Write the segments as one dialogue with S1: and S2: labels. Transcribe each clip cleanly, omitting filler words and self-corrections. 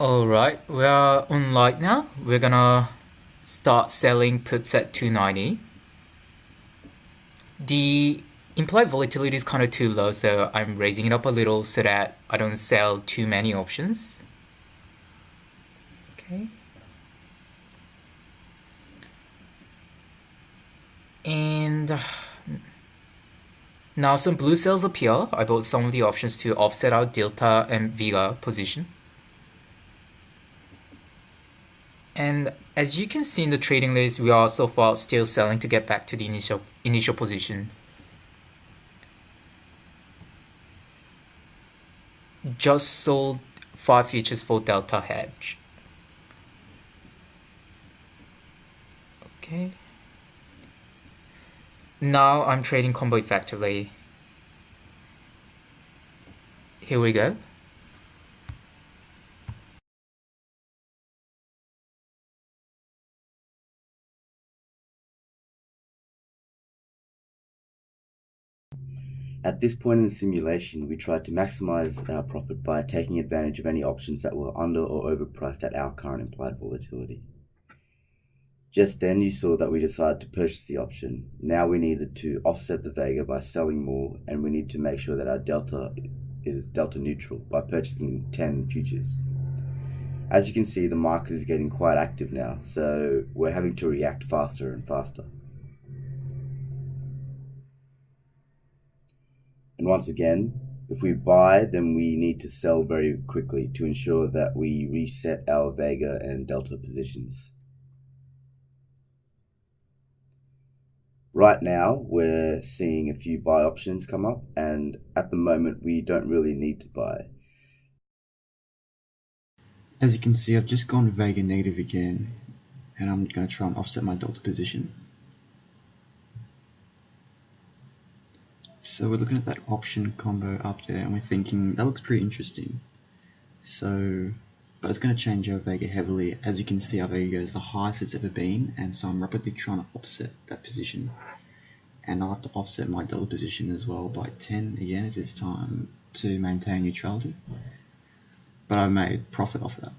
S1: Alright, we are on light now. We're gonna start selling puts at 290. The implied volatility is kind of too low, so I'm raising it up a little so that I don't sell too many options. Okay. And now some blue cells appear. I bought some of the options to offset our delta and vega position. And as you can see in the trading list, we are so far still selling to get back to the initial position. Just sold 5 futures for delta hedge. Okay. Now I'm trading combo effectively. Here we go.
S2: At this point in the simulation, we tried to maximize our profit by taking advantage of any options that were under or overpriced at our current implied volatility. Just then you saw that we decided to purchase the option. Now we needed to offset the Vega by selling more, and we need to make sure that our delta is delta neutral by purchasing 10 futures. As you can see, the market is getting quite active now, so we're having to react faster and faster. And once again, if we buy, then we need to sell very quickly to ensure that we reset our Vega and Delta positions. Right now, we're seeing a few buy options come up, and at the moment, we don't really need to buy.
S3: As you can see, I've just gone Vega negative again, and I'm going to try and offset my Delta position. So we're looking at that option combo up there, and we're thinking that looks pretty interesting. But it's going to change our Vega heavily. As you can see, our Vega is the highest it's ever been, and so I'm rapidly trying to offset that position. And I'll have to offset my Delta position as well by 10 again, as it's time to maintain neutrality. But I made profit off that.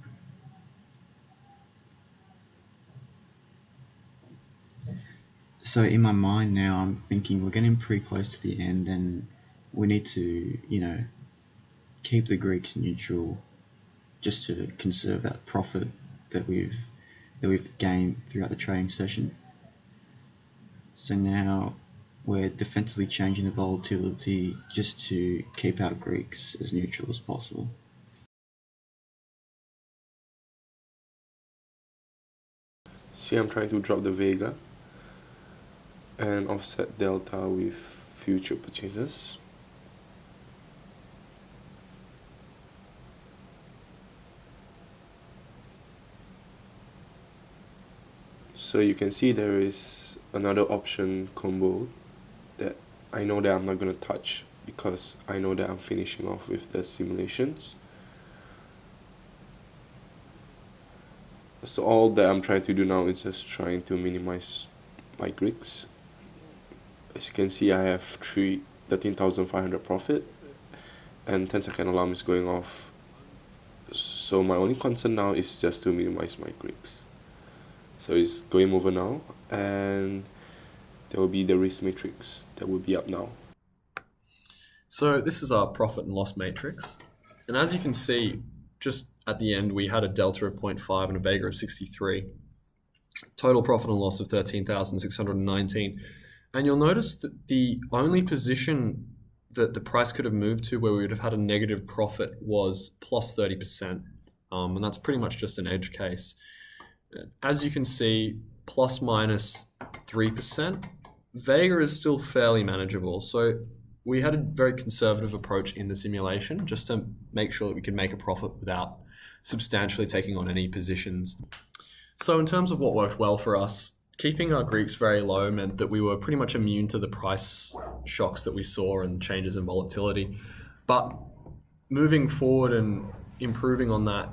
S3: So in my mind now, I'm thinking we're getting pretty close to the end, and we need to, keep the Greeks neutral, just to conserve that profit that we've gained throughout the trading session. So now we're defensively changing the volatility just to keep our Greeks as neutral as possible.
S4: See, I'm trying to drop the Vega and offset delta with future purchases. So you can see there is another option combo that I know that I'm not going to touch because I know that I'm finishing off with the simulations. So all that I'm trying to do now is just trying to minimize my Greeks. As you can see, I have 13,500 profit and 10-second alarm is going off. So my only concern now is just to minimize my Greeks. So it's going over now, and there will be the risk matrix that will be up now.
S5: So this is our profit and loss matrix. And as you can see, just at the end, we had a delta of 0.5 and a Vega of 63. Total profit and loss of 13,619. And you'll notice that the only position that the price could have moved to where we would have had a negative profit was plus 30%. And that's pretty much just an edge case. As you can see, plus minus 3%, Vega is still fairly manageable. So we had a very conservative approach in the simulation just to make sure that we could make a profit without substantially taking on any positions. So in terms of what worked well for us, keeping our Greeks very low meant that we were pretty much immune to the price shocks that we saw and changes in volatility. But moving forward and improving on that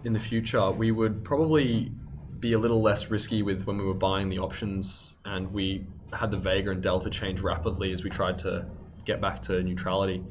S5: in the future, we would probably be a little less risky with when we were buying the options, and we had the Vega and Delta change rapidly as we tried to get back to neutrality.